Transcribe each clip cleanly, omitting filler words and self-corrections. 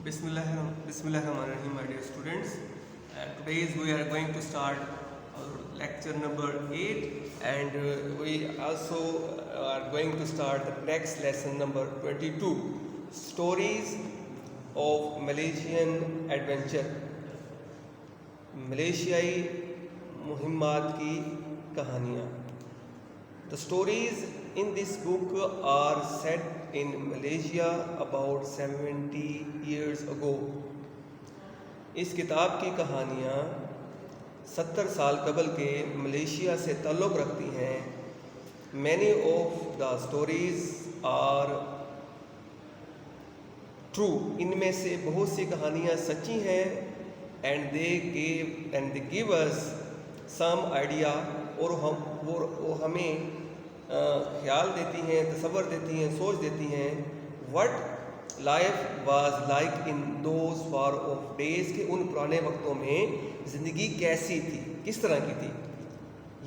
Bismillahirrahmanirrahim, my dear students. Today we are going to start our lecture number 8, and we also are going to start the next lesson number 22, Stories of Malaysian Adventure. मलेशियाई मुहिम्मात की कहानियाँ. The stories in this book are set in Malaysia about 70 years ago. इस किताब की कहानियाँ 70 साल कबल के Malaysia से ताल्लुक़ रखती हैं. Many of the stories are true. इनमें से बहुत सी कहानियाँ सच्ची हैं. And they give us some idea, और वो हमें ख्याल देती हैं, तसव्वुर देती हैं, सोच देती हैं what life was like in those far off days, के उन पुराने वक्तों में ज़िंदगी कैसी थी, किस तरह की थी.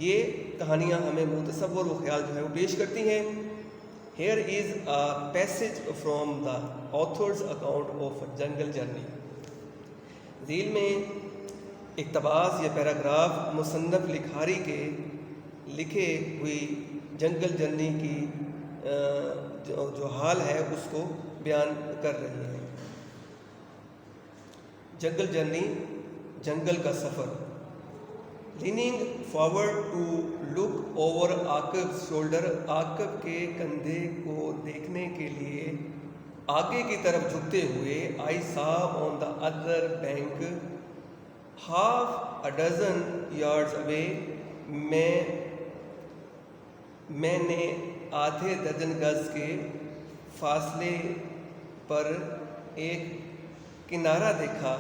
ये कहानियाँ हमें वो तसव्वुर, वो ख्याल जो है वो पेश करती हैं. Here is a passage from the author's account of Jungle Journey. झील में इक़्तिबास या पैराग्राफ मुसन्नफ़ लिखारी के लिखे हुई जंगल जर्नी की जो हाल है उसको बयान कर रही है. जंगल जर्नी, जंगल का सफ़र. Leaning forward to look over Aqib shoulder, Aqib के कंधे को देखने के लिए आगे की तरफ झुकते हुए. I saw on the other bank half a dozen yards away, मैंने आधे दर्जन गज के फासले पर एक किनारा देखा.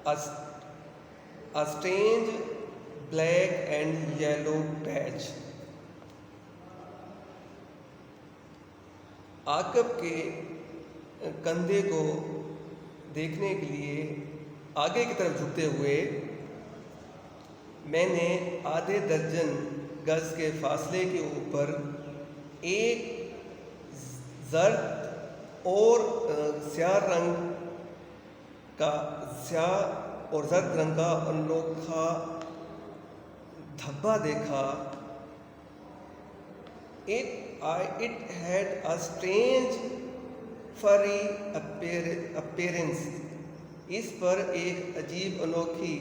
A strange black and yellow patch. Aqib के कंधे को देखने के लिए आगे की तरफ झुकते हुए मैंने आधे दर्जन गज के फासले के ऊपर एक जर्द और स्याह और जर्द रंग का अनोखा धब्बा देखा. It had a strange furry appearance. इस पर एक अजीब अनोखी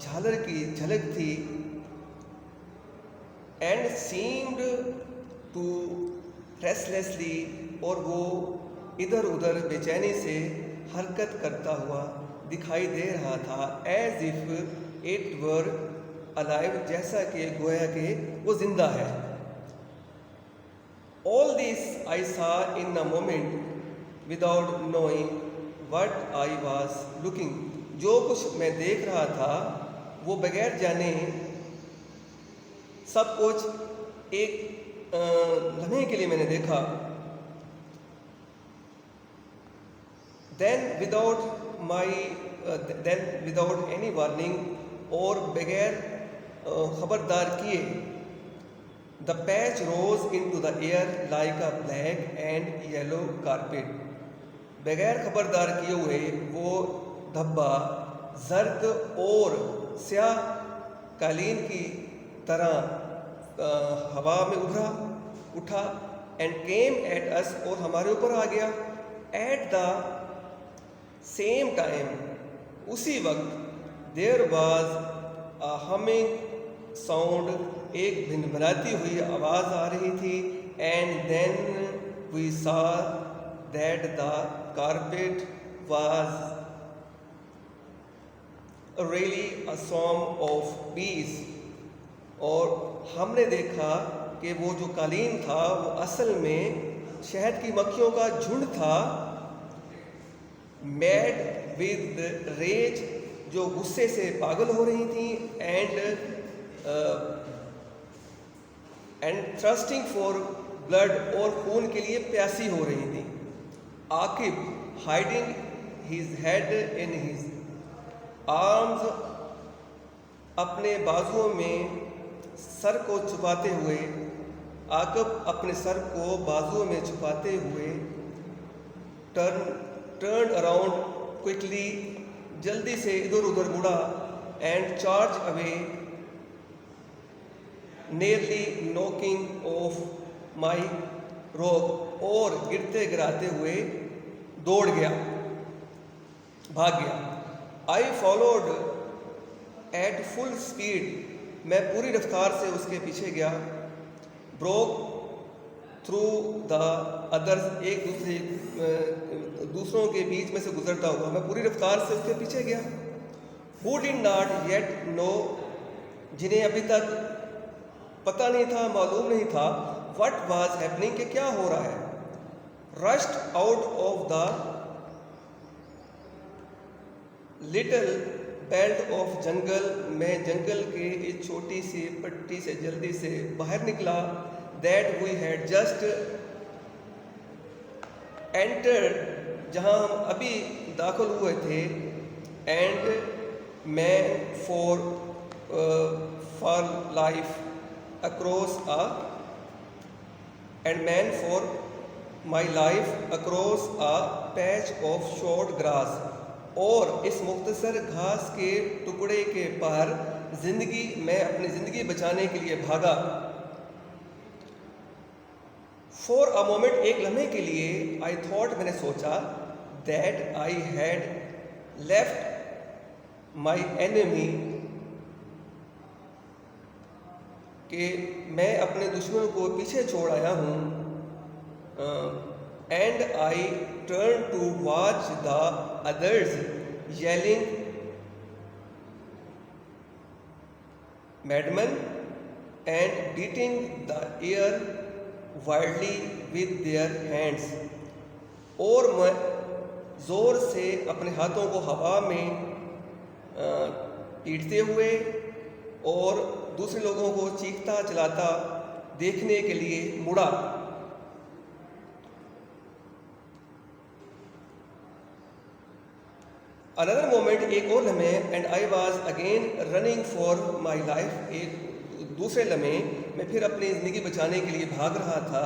झालर की झलक थी. And seemed to restlessly, और वो इधर उधर बेचैनी से हरकत करता हुआ दिखाई दे रहा था. As if it were alive, जैसा कि गोया कि वो जिंदा है. All this I saw in a moment without knowing what I was looking. जो कुछ मैं देख रहा था वो बगैर जाने सब कुछ एक लम्हे के लिए मैंने देखा. Then without any warning, और बगैर खबरदार किए, the patch rose into the air like a black and yellow carpet. बगैर खबरदार किए हुए वो धब्बा जर्द और स्याह कालीन की तरह हवा में उठा. and came at us, और हमारे ऊपर आ गया. at the same time, उसी वक्त there was a humming sound, एक भिनभिनाती हुई आवाज़ आ रही थी. and then we saw that the carpet was really a swarm of bees. और हमने देखा कि वो जो कालीन था वो असल में शहद की मक्खियों का झुंड था. mad with rage, जो गुस्से से पागल हो रही थी. and thirsting for blood, और खून के लिए प्यासी हो रही थी. Aqib hiding his head in his arms, अपने बाजुओं में सर को छुपाते हुए. आकब अपने सर को बाजुओं में छुपाते हुए टर्न अराउंड क्विकली, जल्दी से इधर उधर मुड़ा, and charge away, nearly knocking off my robe, और गिरते गिराते हुए दौड़ गया, भाग गया। I followed at full speed, मैं पूरी रफ्तार से उसके पीछे गया। broke through the others, दूसरों के बीच में से गुजरता हुआ मैं पूरी रफ्तार से उसके पीछे गया। who did not yet know, जिन्हें अभी तक पता नहीं था, मालूम नहीं था, what was happening, कि क्या हो रहा है। rushed out of the little belt of jungle, मैं जंगल के इस छोटी सी पट्टी से जल्दी से बाहर निकला। that we had just entered, जहाँ हम अभी दाखिल हुए थे। and man for life across my life across a patch of short grass, और इस मुख्तसर घास के टुकड़े के पार मैं अपनी ज़िंदगी बचाने के लिए भागा। For a moment, एक लम्हे के लिए, I thought, मैंने सोचा, that I had left my enemy, कि मैं अपने दुश्मन को पीछे छोड़ आया हूँ। and I turned to watch the others yelling madmen and beating the air wildly with their hands, और मैं ज़ोर से अपने हाथों को हवा में पीटते हुए और दूसरे लोगों को चीखता चलाता देखने के लिए मुड़ा। अनदर मोमेंट, एक और लम्हे, and I was again running for my life, एक दूसरे लम्हे मैं फिर अपनी ज़िंदगी बचाने के लिए भाग रहा था।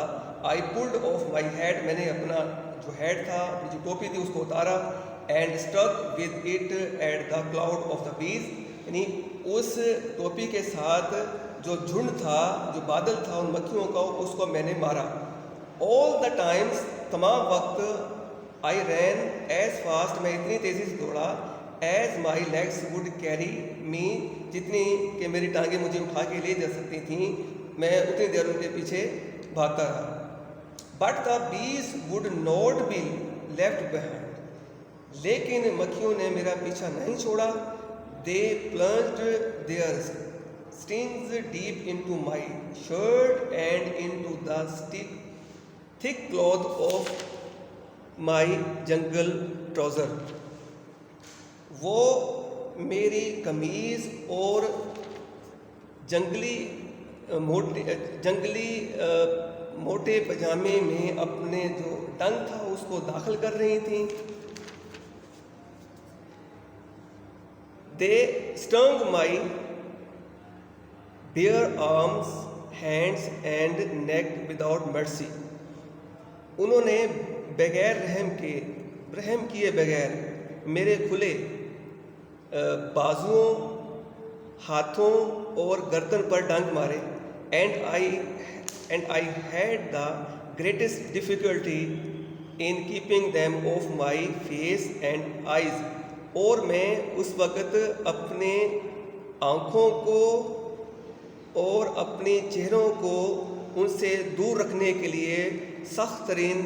I pulled of my head, मैंने अपना जो हेड था, अपनी जो टोपी थी उसको उतारा। And stuck with it at the cloud of the bees, यानी उस टोपी के साथ जो झुंड था, जो बादल था उन मक्खियों का, उसको मैंने मारा। ऑल द टाइम्स, तमाम वक्त, आई रैन एज फास्ट, मैं इतनी तेज़ी से दौड़ा, as my legs would carry me, जितनी कि मेरी टांगें मुझे उठा के ले जा सकती थीं, मैं उतनी देर उनके पीछे भागता रहा। But the bees would not be left behind, लेकिन मक्खियों ने मेरा पीछा नहीं छोड़ा। They plunged their stings deep into my shirt and into the thick cloth of my jungle trouser, वो मेरी कमीज़ और जंगली मोटे पजामे में अपने जो टंग था उसको दाखिल कर रही थी। They stung my bare arms, hands and neck without mercy, उन्होंने बगैर रहम किए बगैर मेरे खुले बाजुओं, हाथों और गर्दन पर डंक मारे। And I had the greatest difficulty in keeping them of my face and eyes, और मैं उस वक़्त अपने आँखों को और अपने चेहरों को उनसे दूर रखने के लिए सख्त तरीन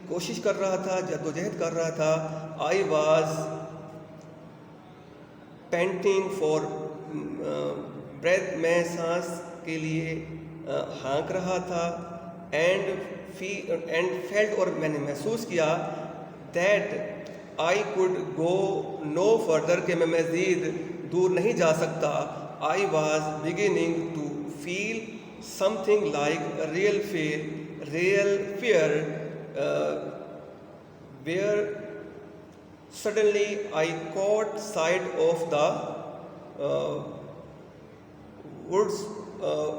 कोशिश कर रहा था, जद्दोजहद कर रहा था। I was panting for breath, मैं सांस के लिए हाँक रहा था। एंड फेल्ट, और मैंने महसूस किया, that I could go no further, के मैं मज़ीद दूर नहीं जा सकता। I was beginning to feel something like real fear, where suddenly I caught sight of the woods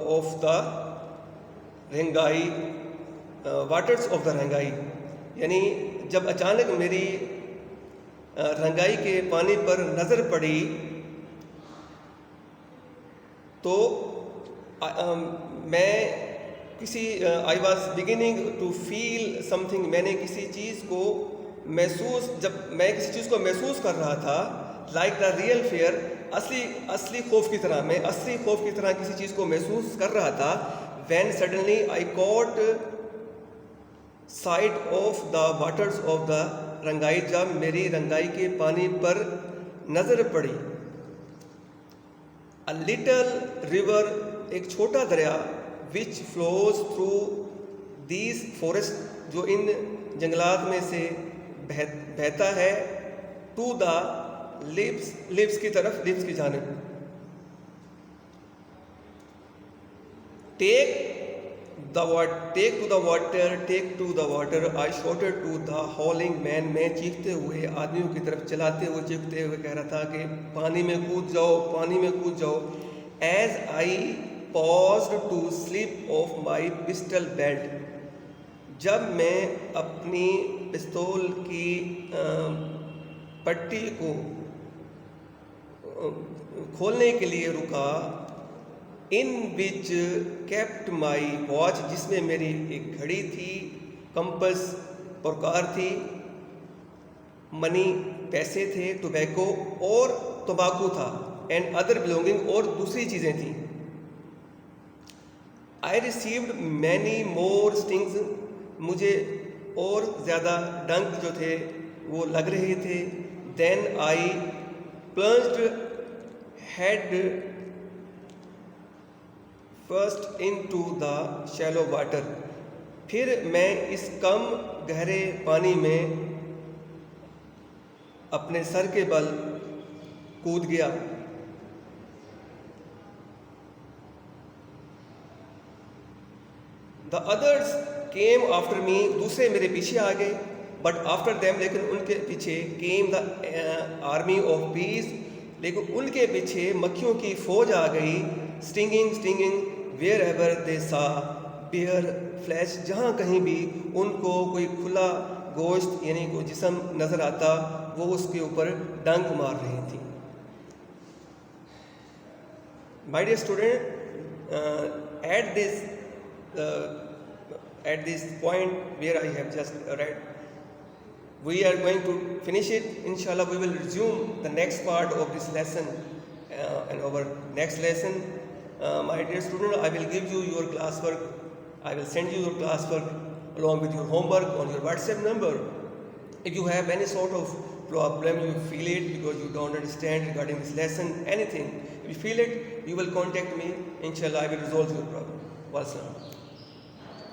of the रंगाई, वाटर्स ऑफ द रंगाई, यानी जब अचानक मेरी रंगाई के पानी पर नज़र पड़ी तो मैं किसी I was beginning to feel something, मैंने किसी चीज़ को महसूस, जब मैं किसी चीज़ को महसूस कर रहा था, लाइक द रियल फेयर, असली खौफ की तरह, मैं असली खौफ की तरह किसी चीज़ को महसूस कर रहा था। When suddenly I cot site of the waters of the रंगाई, जब मेरी रंगाई के पानी पर नज़र पड़ी। अ लिटल रिवर, एक छोटा दरिया, which flows through these forest, जो इन जंगलात में से बहता है, टू द लिप्स की तरफ, लिप्स की जानिब। Take to the water, I shouted to the howling man, मैं चीखते हुए आदमियों की तरफ, चलाते हुए चीखते हुए कह रहा था कि पानी में कूद जाओ, पानी में कूद जाओ। As I paused to slip off my pistol belt, जब मैं अपनी पिस्तौल की पट्टी को खोलने के लिए रुका, इन विच केप्ट माई वॉच, जिसमें मेरी एक घड़ी थी, कंपस और कार थी, मनी पैसे थे, टोबैको और तंबाकू था, एंड अदर बिलोंगिंग और दूसरी चीज़ें थी। I received many more stings, मुझे और ज़्यादा डंक जो थे वो लग रहे थे। Then I plunged head first into the shallow water, फिर मैं इस कम गहरे पानी में अपने सर के बल कूद गया। The others came after me, दूसरे मेरे पीछे आ गए, बट आफ्टर देम, लेकिन उनके पीछे, केम द आर्मी ऑफ बीज, लेकिन उनके पीछे मक्खियों की फौज आ गई। स्टिंगिंग वेयर एवर दे सा बियर फ्लैश, जहाँ कहीं भी उनको कोई खुला गोश्त यानी कोई जिस्म नज़र आता, वो उसके ऊपर डंक मार रही थी। My dear student, at this point where I have just read, we are going to finish it. Inshallah, we will resume the next part of this lesson in our next lesson. My dear student, I will give you your classwork. I will send you your classwork along with your homework on your WhatsApp number. If you have any sort of problem, you feel it because you don't understand regarding this lesson, anything, if you feel it, you will contact me. Inshallah, I will resolve your problem. Wassalam.